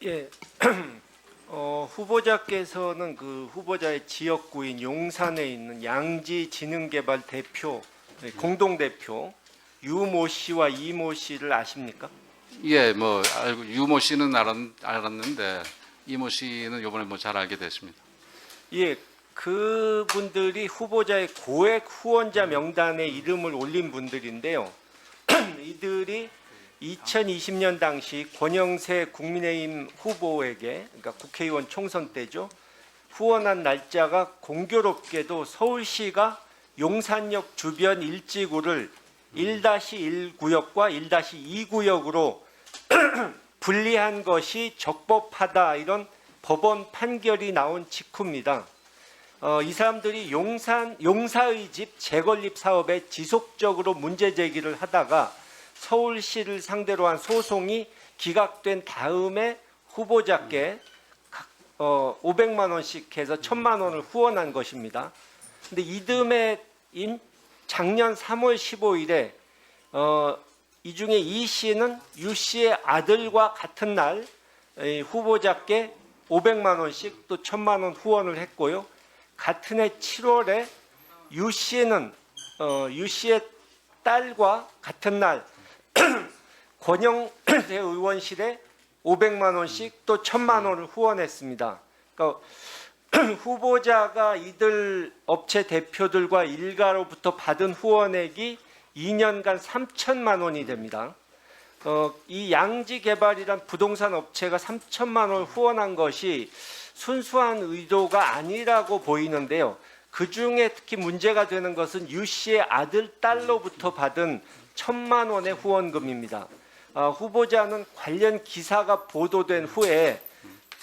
예, 후보자께서는 그 후보자의 지역구인 용산에 있는 양지진흥개발 대표, 공동 대표 유모 씨와 이모 씨를 아십니까? 예, 뭐 알고 유모 씨는 알았는데 이모 씨는 이번에 뭐 잘 알게 됐습니다. 예, 그분들이 후보자의 고액 후원자 명단에 이름을 올린 분들인데요. 이들이 2020년 당시 권영세 국민의힘 후보에게, 그러니까 국회의원 총선 때죠, 후원한 날짜가 공교롭게도 서울시가 용산역 주변 일지구를 1-1구역과 1-2구역으로 분리한 것이 적법하다, 이런 법원 판결이 나온 직후입니다. 이 사람들이 용사의 집 재건립 사업에 지속적으로 문제 제기를 하다가 서울시를 상대로 한 소송이 기각된 다음에 후보자께 500만 원씩 해서 1000만 원을 후원한 것입니다. 근데 이듬해인 작년 3월 15일에 이 중에 이 씨는 유 씨의 아들과 같은 날 후보자께 500만 원씩 또 1000만 원 후원을 했고요. 같은 해 7월에 유 씨는 유 씨의 딸과 같은 날 권영세 의원실에 500만 원씩 또 1000만 원을 후원했습니다. 그러니까 후보자가 이들 업체 대표들과 일가로부터 받은 후원액이 2년간 3천만 원이 됩니다. 이 양지개발이란 부동산 업체가 3천만 원을 후원한 것이 순수한 의도가 아니라고 보이는데요. 그 중에 특히 문제가 되는 것은 유 씨의 아들, 딸로부터 받은 1000만 원의 후원금입니다. 후보자는 관련 기사가 보도된 후에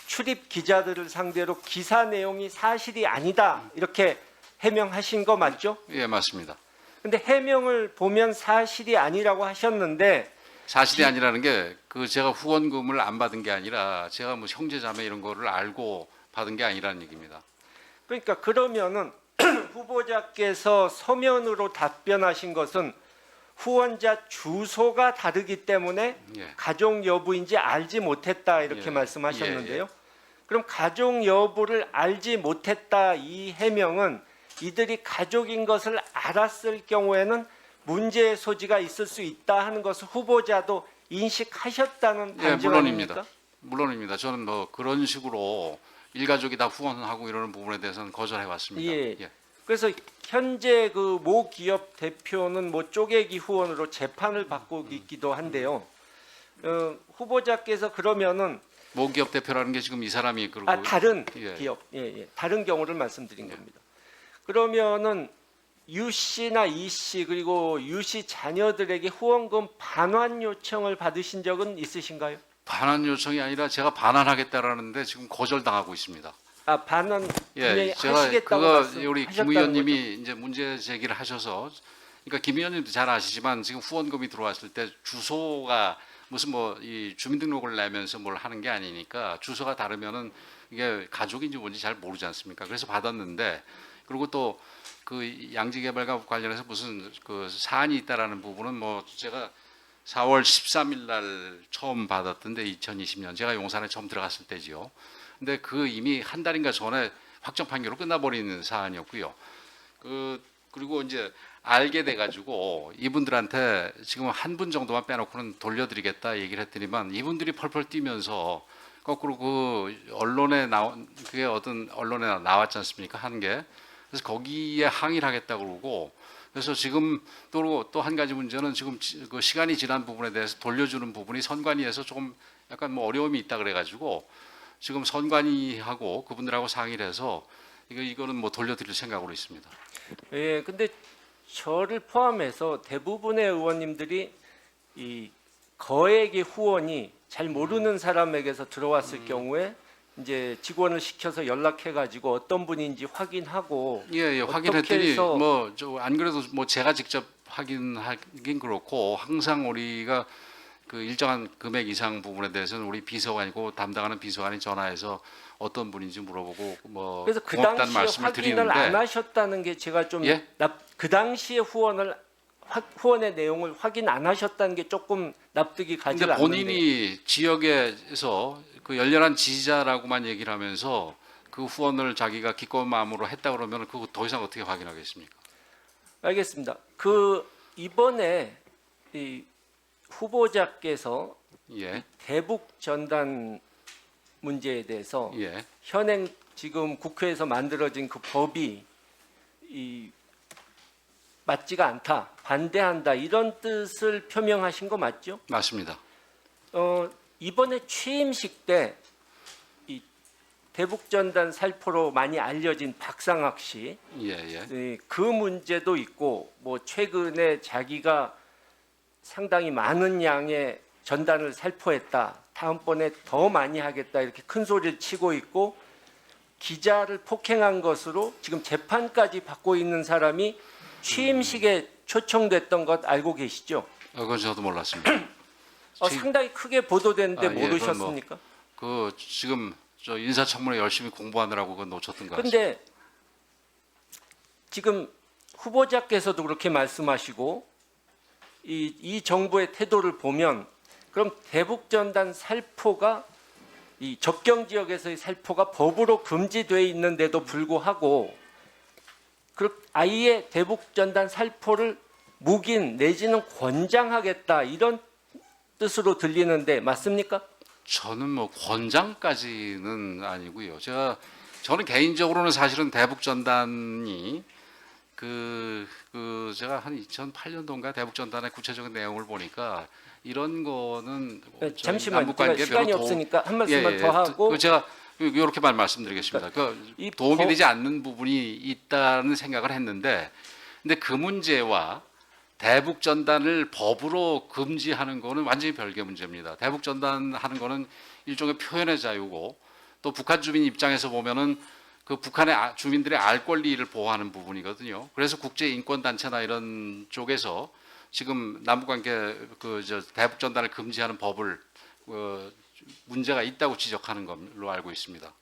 출입 기자들을 상대로 기사 내용이 사실이 아니다, 이렇게 해명하신 거 맞죠? 예, 맞습니다. 근데 해명을 보면 사실이 아니라고 하셨는데, 사실이 아니라는 게 그 제가 후원금을 안 받은 게 아니라 제가 뭐 형제자매 이런 거를 알고 받은 게 아니라는 얘기입니다. 그러니까 그러면은 후보자께서 서면으로 답변하신 것은 후원자 주소가 다르기 때문에 예. 가족 여부인지 알지 못했다, 이렇게 예, 말씀하셨는데요. 그럼 가족 여부를 알지 못했다, 이 해명은 이들이 가족인 것을 알았을 경우에는 문제의 소지가 있을 수 있다 하는 것을 후보자도 인식하셨다는 예, 반증 물론입니다. 아닙니까? 물론입니다. 저는 뭐 그런 식으로 일가족이 다 후원하고 이러는 부분에 대해서는 거절해 왔습니다. 예. 그래서 현재 그 모 기업 대표는 뭐 쪼개기 후원으로 재판을 받고 있기도 한데요. 후보자께서 그러면은 모 기업 대표라는 게 지금 이 사람이 그러고 다른 예. 기업, 다른 경우를 말씀드린 겁니다. 그러면은 유 씨나 이 씨 그리고 유 씨 자녀들에게 후원금 반환 요청을 받으신 적은 있으신가요? 반환 요청이 아니라 제가 반환하겠다라는데 지금 거절당하고 있습니다. 반환 분명히 예, 제가 하시겠다고 그거 말씀하셨다는 우리 김 거죠? 의원님이 이제 문제 제기를 하셔서, 그러니까 김 의원님도 잘 아시지만 지금 후원금이 들어왔을 때 주소가 무슨 뭐 이 주민등록을 내면서 뭘 하는 게 아니니까 주소가 다르면은 이게 가족인지 뭔지 잘 모르지 않습니까? 그래서 받았는데, 그리고 또 그 양지개발과 관련해서 무슨 그 사안이 있다라는 부분은 뭐 제가 4월 13일 날 처음 받았던데 2020년 제가 용산에 처음 들어갔을 때지요. 근데 그 이미 한 달인가 전에 확정 판결로 끝나버리는 사안이었고요. 그리고 이제 알게 돼가지고 이분들한테 지금 한 분 정도만 빼놓고는 돌려드리겠다 얘기를 했더니만 이분들이 펄펄 뛰면서 거꾸로 그 언론에 그게 어떤 언론에 나왔지 않습니까? 한 게. 그래서 거기에 항의를 하겠다고 그러고, 그래서 지금 또 한 가지 문제는 지금 그 시간이 지난 부분에 대해서 돌려주는 부분이 선관위에서 조금 약간 뭐 어려움이 있다 그래가지고 지금 선관위하고 그분들하고 상의를 해서 이거는 뭐 돌려드릴 생각으로 있습니다. 예, 근데 저를 포함해서 대부분의 의원님들이 이 거액의 후원이 잘 모르는 사람에게서 들어왔을 경우에 이제 직원을 시켜서 연락해가지고 어떤 분인지 확인하고 예, 어떻게 확인했더니 해서 뭐 저 안 그래도 뭐 제가 직접 확인하긴 그렇고 항상 우리가 그 일정한 금액 이상 부분에 대해서는 우리 비서관이고 담당하는 비서관이 전화해서 어떤 분인지 물어보고 뭐 그래서 그 고맙다는 당시에 말씀을 확인을 안 드리는데, 하셨다는 게 제가 좀 예? 그 당시에 후원의 내용을 확인 안 하셨다는 게 조금 납득이 가지 근데 않는데. 본인이 지역에서 그 열렬한 지지자라고만 얘기를 하면서 그 후원을 자기가 기꺼운 마음으로 했다 그러면 그거 더 이상 어떻게 확인하겠습니까? 알겠습니다. 그 이번에 이 후보자께서 예, 대북 전단 문제에 대해서 예. 현행 지금 국회에서 만들어진 그 법이 맞지가 않다, 반대한다 이런 뜻을 표명하신 거 맞죠? 맞습니다. 이번에 취임식 때 이 대북 전단 살포로 많이 알려진 박상학 씨, 예, 예. 그 문제도 있고 뭐 최근에 자기가 상당히 많은 양의 전단을 살포했다. 다음번에 더 많이 하겠다. 이렇게 큰 소리를 치고 있고 기자를 폭행한 것으로 지금 재판까지 받고 있는 사람이 취임식에 초청됐던 것 알고 계시죠? 그건 저도 몰랐습니다. 상당히 크게 보도됐는데 아, 예, 그건 모르셨습니까? 그 지금 저 인사청문회 열심히 공부하느라고 그건 놓쳤던 것 같습니다. 근데 지금 후보자께서도 그렇게 말씀하시고 이 정부의 태도를 보면 그럼 대북 전단 살포가 이 접경 지역에서의 살포가 법으로 금지돼 있는데도 불구하고 아예 대북 전단 살포를 묵인 내지는 권장하겠다 이런 뜻으로 들리는데 맞습니까? 저는 뭐 권장까지는 아니고요. 저는 개인적으로는 사실은 대북 전단이 제가 한 2008년도인가 대북 전단의 구체적인 내용을 보니까 이런 거는 저희 잠시만 남북 제가 관계에 시간이 별로 없으니까 한 말씀만 더 하고 그 제가 이렇게만 말씀드리겠습니다. 이 도움이 법- 되지 않는 부분이 있다는 생각을 했는데, 근데 그 문제와 대북 전단을 법으로 금지하는 거는 완전히 별개 문제입니다. 대북 전단하는 거는 일종의 표현의 자유고 또 북한 주민 입장에서 보면은 그 북한의 주민들의 알 권리를 보호하는 부분이거든요. 그래서 국제 인권 단체나 이런 쪽에서 지금 남북관계 대북 전단을 금지하는 법을 문제가 있다고 지적하는 걸로 알고 있습니다.